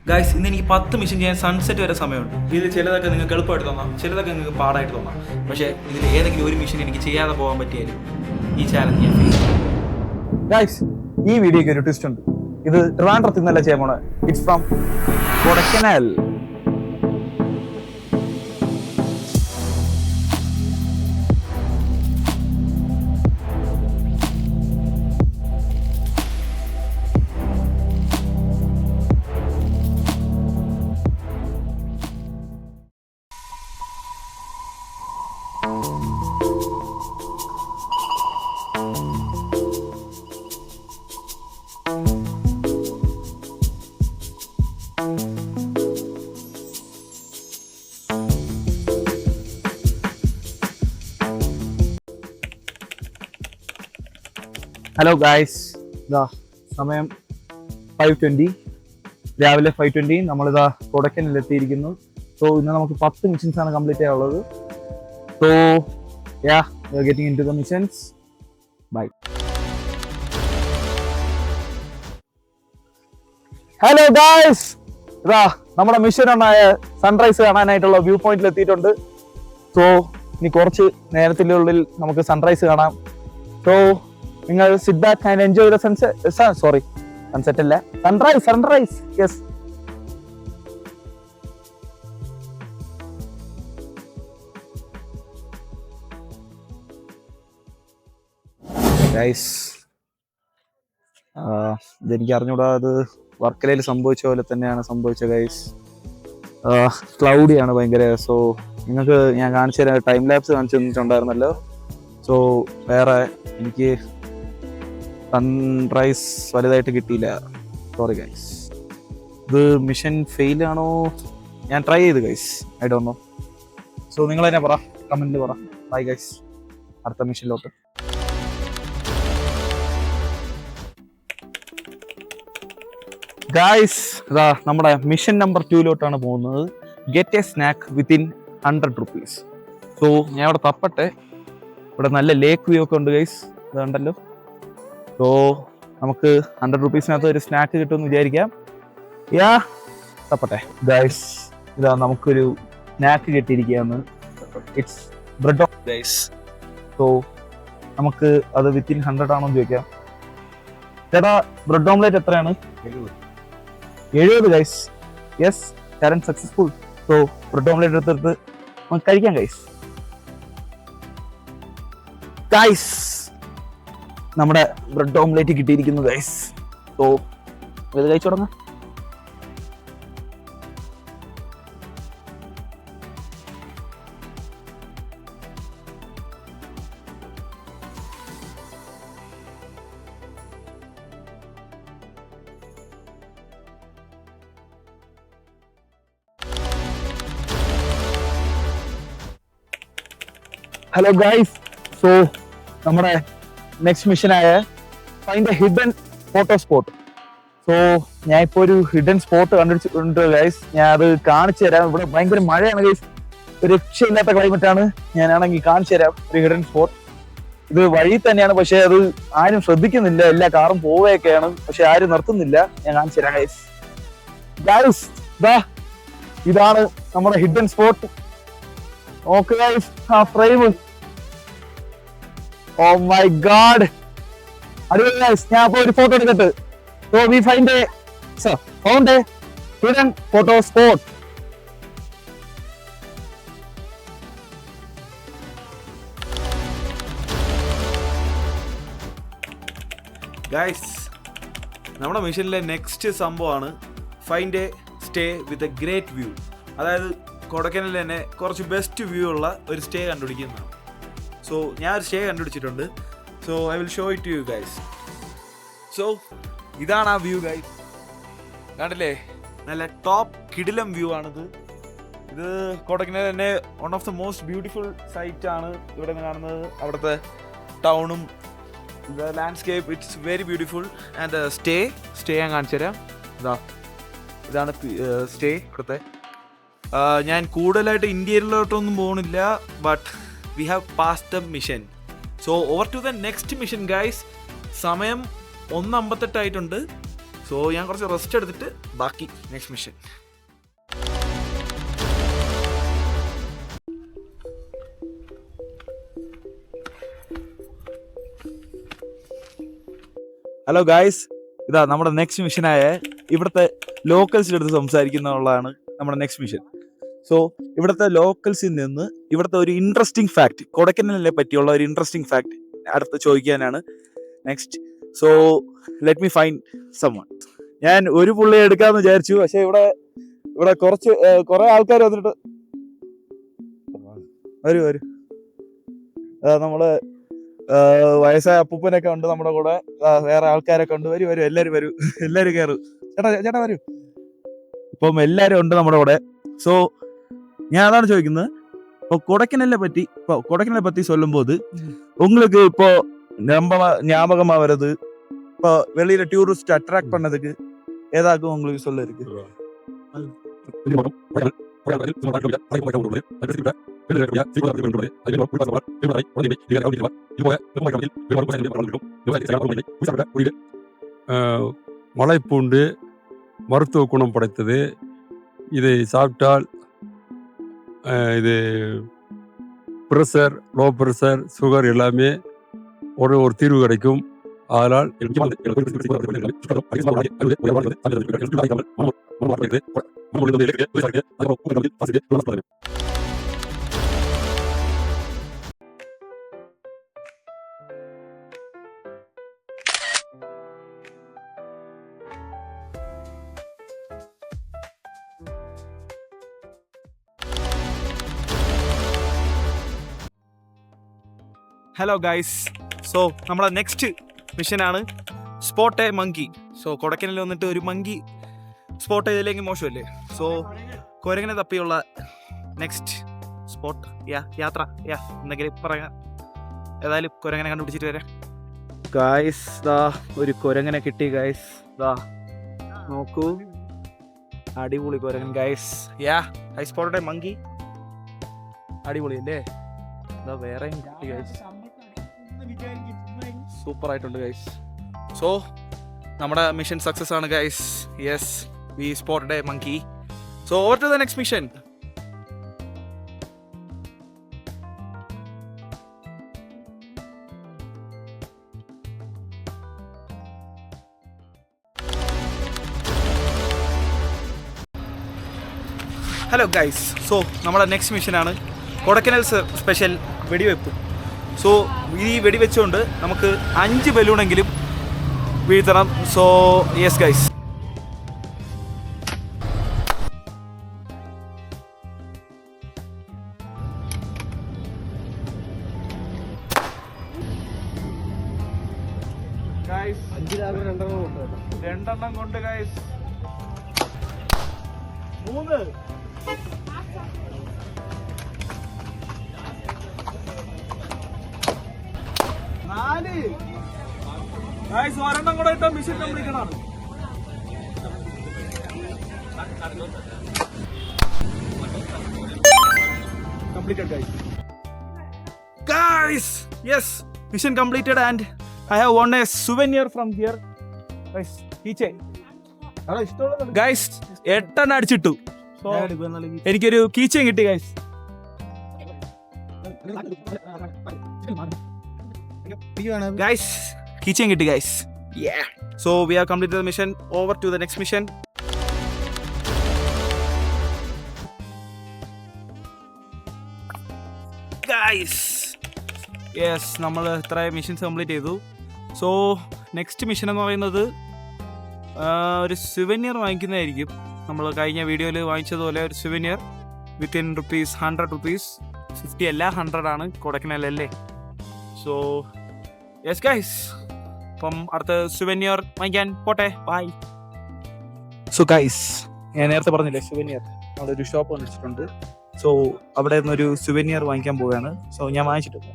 Guys ഇന്ന് എനിക്ക് 10 mission ചെയ്യാൻ സൺസെറ്റ് വരെ സമയമുണ്ട്. ഇതിൽ ചിലതൊക്കെ നിങ്ങൾക്ക് എളുപ്പമായിട്ട് തോന്നാം, ചിലതൊക്കെ നിങ്ങൾക്ക് പാടായിട്ട് തോന്നാം. പക്ഷേ ഇതിൽ ഏതെങ്കിലും ഒരു മിഷൻ എനിക്ക് ചെയ്യാതെ പോകാൻ പറ്റിയാലും ഈ ചാലഞ്ച് ഞാൻ ഫേസ് ചെയ്യും. ഗൈസ് ഈ വീഡിയോക്ക് ഒരു ട്വിസ്റ്റ് ഉണ്ട്. ഇത് ട്രിവാൻഡ്രത്തിൽ നിന്നല്ല ചെയ്യാൻ പോണേ. It's from Kodaikanal. Hello guys, ഇതാ സമയം 5:20, രാവിലെ 5:20. നമ്മളിതാ കൊടൈക്കനാൽ എത്തിയിരിക്കുന്നു. സോ ഇന്ന് നമുക്ക് 10 മിഷൻസ് ആണ് കംപ്ലീറ്റ് ചെയ്യാനുള്ളത്. So ya, we are getting into the missions. Bye. Hello guys, ഇതാ നമ്മുടെ മിഷൻ ഒന്നായ സൺറൈസ് കാണാനായിട്ടുള്ള വ്യൂ പോയിന്റിൽ എത്തിയിട്ടുണ്ട്. സോ ഇനി കുറച്ച് നേരത്തിൻ്റെ ഉള്ളിൽ നമുക്ക് സൺറൈസ് കാണാം. സോ നിങ്ങൾ sit back and enjoy the sunset. Sorry, sunset അല്ല, സൺറൈസ്. യെസ്. ഗൈസ്, ഇതെനിക്ക് അറിഞ്ഞൂടാ, അത് വർക്കലയിൽ സംഭവിച്ച പോലെ തന്നെയാണ് സംഭവിച്ചത് ഗൈസ്. ക്ലൗഡിയാണ് ഭയങ്കര. സോ നിങ്ങൾക്ക് ഞാൻ കാണിച്ചു തരാം, ടൈം ലാപ്സ് കാണിച്ചു തന്നിട്ടുണ്ടായിരുന്നല്ലോ. സോ വേറെ എനിക്ക് സൺറൈസ് വലുതായിട്ട് കിട്ടിയില്ല. Sorry guys. ഇത് മിഷൻ ഫെയിൽ ആണോ? ഞാൻ ട്രൈ ചെയ്ത് guys, I don't know. So നിങ്ങൾ തന്നെ പറ, കമന്റിൽ പറ. ബൈ ഗൈസ്, അടുത്ത മിഷനിലോട്ട്. ഗൈസ്, ഇതാ നമ്മുടെ മിഷൻ നമ്പർ 2 പോകുന്നത്. Get A snack within 100 rupees. So ഞാൻ ഇവിടെ തപ്പട്ടെ. ഇവിടെ നല്ല ലേക്ക് വ്യൂ ഒക്കെ ഉണ്ട് ഗൈസ്, ഇതുണ്ടല്ലോ. സോ നമുക്ക് 100 rupeesനകത്ത് ഒരു സ്നാക്ക് കിട്ടുമെന്ന് വിചാരിക്കാം. യാ, തപ്പട്ടെ ഗൈസ്. ഇതാ നമുക്കൊരു സ്നാക്ക് കിട്ടിയിരിക്കുകയാണ്. It's bread of guys. So നമുക്ക് അത് വിത്തിൻ 100 ആണോ എന്ന് ചോദിക്കാം. ചേട്ടാ, ബ്രെഡ് ഓംലെറ്റ് എത്രയാണ്? 70 guys. Yes, challenge successful. So bread omelette എടുത്തെടുത്ത് നമുക്ക് കഴിക്കാം ഗൈസ്. ഗൈസ്, നമ്മുടെ ബ്രെഡ് ഓംലെറ്റ് കിട്ടിയിരിക്കുന്നു ഗൈസ്. സോ ഇത് കഴിച്ചു തുടങ്ങാം. ഹലോ ഗൈസ്, സോ നമ്മുടെ നെക്സ്റ്റ് മിഷനായ find a hidden photo spot. So ഞാൻ ഇപ്പോൾ ഒരു ഹിഡൻ സ്പോട്ട് കണ്ടുപിടിച്ചിട്ടുണ്ട് ഗൈസ്. ഞാൻ അത് കാണിച്ചു തരാം. ഇവിടെ ഭയങ്കര മഴയാണ് ഗൈസ്, ഒരു രക്ഷയില്ലാത്ത ക്ലൈമറ്റ് ആണ്. ഞാനാണെങ്കിൽ കാണിച്ചു തരാം ഒരു ഹിഡൻ സ്പോട്ട്. ഇത് വഴി തന്നെയാണ്, പക്ഷെ അത് ആരും ശ്രദ്ധിക്കുന്നില്ല. എല്ലാ കാറും പോവുകയൊക്കെയാണ്, പക്ഷെ ആരും നിർത്തുന്നില്ല. ഞാൻ കാണിച്ചു തരാം ഗൈസ്. ഗൈസ്, ഇതാണ് നമ്മുടെ ഹിഡൻ സ്പോട്ട്. ഓക്കെ ഗൈസ്, ആ ഫ്രെയിം. ഓ മൈ ഗാഡ്, അടിപൊളി ഗൈസ്. ഞാൻ അപ്പൊ ഒരു ഫോട്ടോ എടുക്കട്ടെ. So we found A hidden photo spot. Guys, നമ്മുടെ മിഷനിലെ നെക്സ്റ്റ് സംഭവമാണ് find A stay with a great view. അതായത് കൊടൈക്കനാലിൽ തന്നെ കുറച്ച് ബെസ്റ്റ് വ്യൂ ഉള്ള ഒരു സ്റ്റേ കണ്ടുപിടിക്കുന്നതാണ്. സോ ഞാൻ ഒരു സ്റ്റേ കണ്ടുപിടിച്ചിട്ടുണ്ട്. So I will show it to you guys. So ഇതാണ് ആ വ്യൂ ഗൈസ്, കണ്ടില്ലേ? നല്ല ടോപ്പ് കിടിലം വ്യൂ ആണിത്. ഇത് കൊടൈക്കനാൽ തന്നെ one of the most beautiful site ആണ് ഇവിടെ നിന്ന് കാണുന്നത്. അവിടുത്തെ ടൗണും landscape, it's very beautiful. And stay ഞാൻ കാണിച്ചു തരാം. ഇതാണ് സ്റ്റേ ഇവിടുത്തെ. ഞാൻ കൂടുതലായിട്ട് ഇന്ത്യയിലോട്ടൊന്നും പോകുന്നില്ല, but we have passed the mission. So over to the next mission guys. സമയം 1:58 ആയിട്ടുണ്ട്. സോ ഞാൻ കുറച്ച് റെസ്റ്റ് എടുത്തിട്ട് ബാക്കി നെക്സ്റ്റ് മിഷൻ. ഹലോ ഗായ്സ്, ഇതാ നമ്മുടെ നെക്സ്റ്റ് മിഷനായ ഇവിടുത്തെ ലോക്കൽസിൻ്റെ അടുത്ത് സംസാരിക്കുന്നുള്ളതാണ് നമ്മുടെ നെക്സ്റ്റ് മിഷൻ. സോ ഇവിടുത്തെ ലോക്കൽസിൽ നിന്ന് ഇവിടുത്തെ ഒരു ഇൻട്രസ്റ്റിംഗ് ഫാക്ട്, കൊടൈക്കനാലിനെ പറ്റിയുള്ള ഒരു ഇൻട്രസ്റ്റിംഗ് ഫാക്ട് അടുത്ത് ചോദിക്കാനാണ് next. So let me find someone. ഞാൻ ഒരു പുള്ളിയെ എടുക്കാമെന്ന് വിചാരിച്ചു, പക്ഷേ ഇവിടെ കുറെ ആൾക്കാർ വന്നിട്ട് വരൂ നമ്മള് വയസ്സായ അപ്പൂപ്പനൊക്കെ ഉണ്ട് നമ്മുടെ കൂടെ, വേറെ ആൾക്കാരൊക്കെ ഉണ്ട്. വരൂ എല്ലാരും കയറും. ചേട്ടാ വരൂ. ഇപ്പം എല്ലാരും ഉണ്ട് നമ്മുടെ കൂടെ. സോ ഞാൻ അതാണ് ചോദിക്കുന്നത്, இப்போ கொடைக்கானலை பத்தி சொல்லும் போது உங்களுக்கு இப்போ ஞாபகமா வருது, இப்போ வெளியில டூரிஸ்ட் அட்ராக்ட் பண்ணதுக்கு ஏதாச்சும் உங்களுக்கு சொல்ல இருக்கு? மலைப்பூண்டு மருத்துவ குணம் படைத்தது. இதை சாப்பிட்டால் இது ப்ரெஷர், லோ ப்ரெஷர், சுகர் எல்லாமே ஒரு தீர்வு கிடைக்கும். அதனால் ഹലോ ഗൈസ്, സോ നമ്മുടെ നെക്സ്റ്റ് മിഷനാണ് സ്പോട്ട് എ മങ്കി. സോ കൊടൈക്കനാലിൽ വന്നിട്ട് ഒരു മങ്കി സ്പോട്ട് ചെയ്തില്ലെങ്കിൽ മോശമല്ലേ? സോ കുരങ്ങനെ തപ്പിയുള്ള നെക്സ്റ്റ് സ്പോട്ട് യാത്ര എന്തെങ്കിലും പറയാം. ഏതായാലും കുരങ്ങനെ കണ്ടുപിടിച്ചിട്ട് വരാം. ഗായ്സ്, ഒരു കുരങ്ങനെ കിട്ടി ഗായ്സ്. നോക്കൂ, അടിപൊളി കുരങ്ങൻ guys. I spot a monkey. അടിപൊളി അല്ലേ? വേറെ സൂപ്പർ ആയിട്ടുണ്ട് ഗൈസ്. സോ നമ്മുടെ മിഷൻ സക്സസ് ആണ് guys. Yes, we spotted a monkey. So over to the next mission. Hello guys, so നമ്മുടെ നെക്സ്റ്റ് മിഷനാണ് കൊടൈക്കനാൽ സ്പെഷ്യൽ വെടിവെപ്പ്. സോ ഈ വെടിവെച്ചുകൊണ്ട് നമുക്ക് 5 ബലൂണെങ്കിലും വീഴ്ത്തണം. So yes guys. രണ്ടെണ്ണം കൊണ്ട് ഗൈസ് 3 4 ഗൈസ്. ഒരെണ്ണം കൂടെ ഇട്ടാൽ മിഷൻ കംപ്ലീറ്റ് ആണ്. Completed guys. Yes, mission completed and I have won a souvenir from here. Guys, keychain. Guys, 8 അടിച്ചിട്ടു. So എനിക്കൊരു keychain കിട്ടി guys. Guys, keychain കിട്ടി guys. Yeah. So we have completed the mission. Over to the next mission. Guys, yes, നമ്മൾ ഇത്ര missions complete ചെയ്തു. So next mission എന്ന് പറയുന്നത് ഒരു souvenir വാങ്ങിക്കുന്നതായിരിക്കും. നമ്മൾ കഴിഞ്ഞ വീഡിയോയിൽ വാങ്ങിച്ചതുപോലെ ഒരു സുവനിയർ വിത്തിൻ റുപ്പീസ് 100 റുപ്പീസ്. 50 അല്ല 100 ആണ് കൊടൈക്കനാലല്ലേ. സോ യെസ് ഗൈസ്, അപ്പം അടുത്ത സുവനിയർ വാങ്ങിക്കാൻ പോട്ടെ. ബൈ. സോ ഗൈസ്, ഞാൻ നേരത്തെ പറഞ്ഞില്ലേ സുവനിയർ, അവിടെ ഒരു ഷോപ്പ് വന്നിട്ടുണ്ട്. സോ അവിടെ നിന്നൊരു സുവനിയർ വാങ്ങിക്കാൻ പോവുകയാണ്. സോ ഞാൻ വാങ്ങിച്ചിട്ടുണ്ട്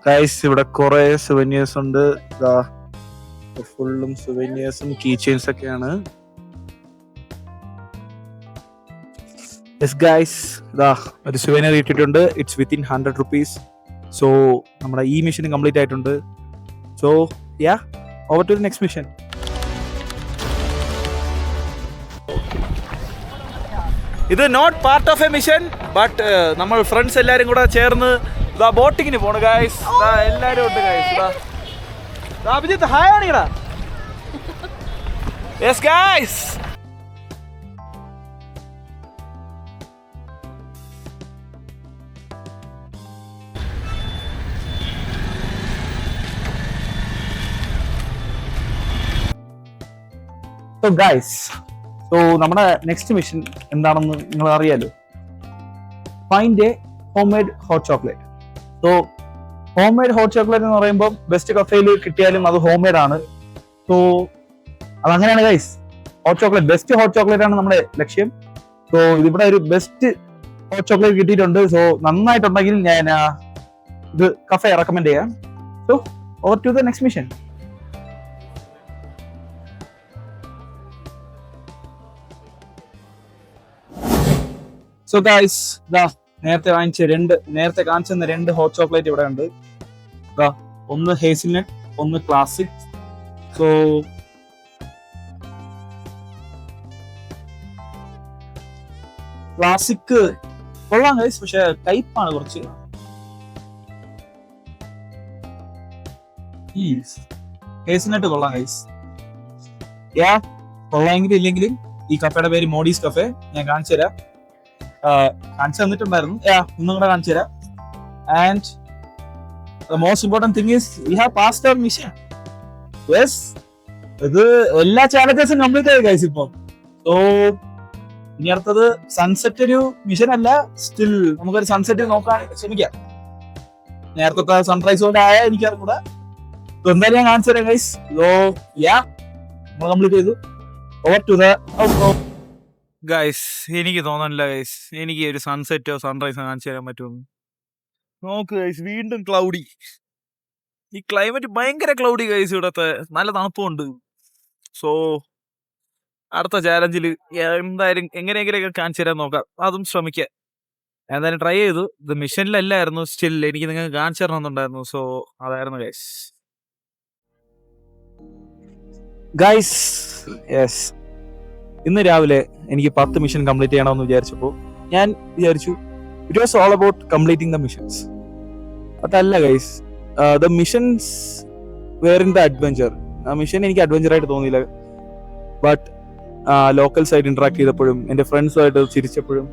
ഗൈസ്. ഇവിടെ കുറെ സുവനിയേഴ്സ് ഉണ്ട്. ഫുള്ളും സുവനിയേഴ്സും കീ ചെയിൻസ് ഒക്കെയാണ്. യെസ് ഗൈസ്, ഒരു സുവനിയർ ഇട്ടിട്ടുണ്ട്. It's within 100 rupees. സോ നമ്മുടെ ഈ മിഷൻ കംപ്ലീറ്റ് ആയിട്ടുണ്ട്. So over to the next mission. ഇത് not part of a mission but നമ്മൾ ഫ്രണ്ട്സ് എല്ലാവരും കൂടെ ചേർന്ന് ഇതാ ബോട്ടിങ്ങിന് പോണു ഗൈസ്. എല്ലാവരും ഉണ്ട് ഗൈസ്. അഭിജിത്ത് ഹായ് ആണിക്കടാ. Yes guys. So guys, നമ്മുടെ നെക്സ്റ്റ് മിഷൻ എന്താണെന്ന് നിങ്ങൾ അറിയാലോ. Find a home made hot chocolate. So home made hot chocolate എന്ന് പറയുമ്പോൾ ബെസ്റ്റ് കഫേയിൽ കിട്ടിയാലും അത് ഹോം മെയ്ഡ് ആണ്. സോ അതങ്ങനെയാണ് guys. Hot chocolate, best hot chocolate ആണ് നമ്മുടെ ലക്ഷ്യം. സോ ഇതിവിടെ ഒരു ബെസ്റ്റ് ഹോട്ട് ചോക്ലേറ്റ് കിട്ടിയിട്ടുണ്ട്. സോ നന്നായിട്ടുണ്ടെങ്കിൽ ഞാൻ ഇത് കഫേ റെക്കമെൻഡ് ചെയ്യാം. So over to the next mission. So guys, നേരത്തെ കാണിച്ചെന്ന രണ്ട് ഹോട്ട് ചോക്ലേറ്റ് ഇവിടെ ഉണ്ട്. ഒന്ന് ഹേസിൽനട്ട്, ഒന്ന് ക്ലാസിക്. സോ ക്ലാസിക് കൊള്ളാം ഗൈസ്, പക്ഷെ ടൈപ്പാണ് കുറച്ച്. ഹേസിൽനട്ട് കൊള്ളാം ഗൈസ്. കൊള്ളാമെങ്കിലും ഇല്ലെങ്കിലും ഈ കഫേയുടെ പേര് മോഡീസ് കഫേ. ഞാൻ കാണിച്ചു തരാം. കാണിച്ചു തന്നിട്ടുണ്ടായിരുന്നു. ഒന്നും കൂടെ കാണിച്ചു തരാം. And the most important thing is we have passed our mission. Yes, ഇത് എല്ലാ ചാലഞ്ചസും കംപ്ലീറ്റ് ആയി ഗൈസ് ഇപ്പം. സോ ഇനി അടുത്തത് സൺസെറ്റ് ഒരു മിഷൻ അല്ല, സ്റ്റിൽ നമുക്കൊരു സൺസെറ്റ് നോക്കാൻ ശ്രമിക്കാം. നേരത്തെ സൺറൈസ് കൊണ്ട് ആയ എനിക്കറിഞ്ഞൂടാ. എന്തായാലും ഞാൻ കാണിച്ചു തരാം ഗൈസ്. സോ നമ്മൾ കംപ്ലീറ്റ് ചെയ്തു. ഓവർ ടു ദ ഗൈസ്, എനിക്ക് തോന്നണില്ല ഗൈസ് എനിക്ക് ഒരു സൺസെറ്റോ സൺറൈസോ കാണിച്ചു തരാൻ പറ്റുമെന്ന്. നോക്ക് ഗൈസ്, വീണ്ടും ക്ലൗഡി. ഈ ക്ലൈമറ്റ് ഭയങ്കര ക്ലൗഡി ഗൈസ്. ഇവിടത്തെ നല്ല തണുപ്പുണ്ട്. സോ അടുത്ത ചാലഞ്ചിൽ എന്തായാലും എങ്ങനെയെങ്കിലൊക്കെ കാണിച്ചു തരാൻ നോക്കാം. അതും ശ്രമിക്കാം. എന്തായാലും ട്രൈ ചെയ്തു. ഇത് മിഷനിലല്ലായിരുന്നു, സ്റ്റിൽ എനിക്ക് നിങ്ങൾക്ക് കാണിച്ചു തരണമെന്നുണ്ടായിരുന്നു. സോ അതായിരുന്നു ഗൈസ്. ഗൈസ് യെസ്, ഇന്ന് രാവിലെ എനിക്ക് 10 മിഷൻ കംപ്ലീറ്റ് ചെയ്യണമെന്ന് വിചാരിച്ചപ്പോൾ ഞാൻ വിചാരിച്ചു it was all about completing the missions. അതല്ല guys, the missions were in the adventure. ആ മിഷൻ എനിക്ക് അഡ്വഞ്ചർ ആയിട്ട് തോന്നിയില്ല. ബട്ട് ലോക്കൽസ് ആയിട്ട് ഇന്ററാക്ട് ചെയ്തപ്പോഴും എൻ്റെ ഫ്രണ്ട്സുമായിട്ട് ചിരിച്ചപ്പോഴും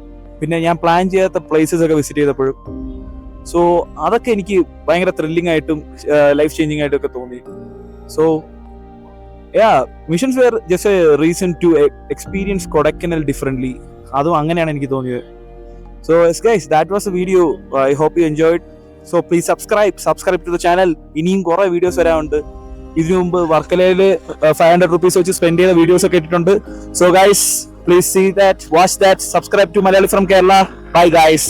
പിന്നെ ഞാൻ പ്ലാൻ ചെയ്യാത്ത പ്ലേസസ് ഒക്കെ വിസിറ്റ് ചെയ്തപ്പോഴും സോ അതൊക്കെ എനിക്ക് ഭയങ്കര ത്രില്ലിംഗ് ആയിട്ടും ലൈഫ് ചേഞ്ചിങ് ആയിട്ടും ഒക്കെ തോന്നി. So missions were just a reason to experience Kodaikanal differently. അതും അങ്ങനെയാണ് എനിക്ക് തോന്നിയത്. So yes guys, that was the video. I hope you enjoyed. So please subscribe to the channel. ഇനിയും കുറെ വീഡിയോസ് വരാനുണ്ട്. ഇതിനു മുമ്പ് വർക്കലയിൽ 500 rupees വെച്ച് സ്പെൻഡ് ചെയ്ത വീഡിയോസ് ഒക്കെ ഇട്ടിട്ടുണ്ട്. So guys, please see that, watch that, subscribe to Malayali from Kerala. Bye guys.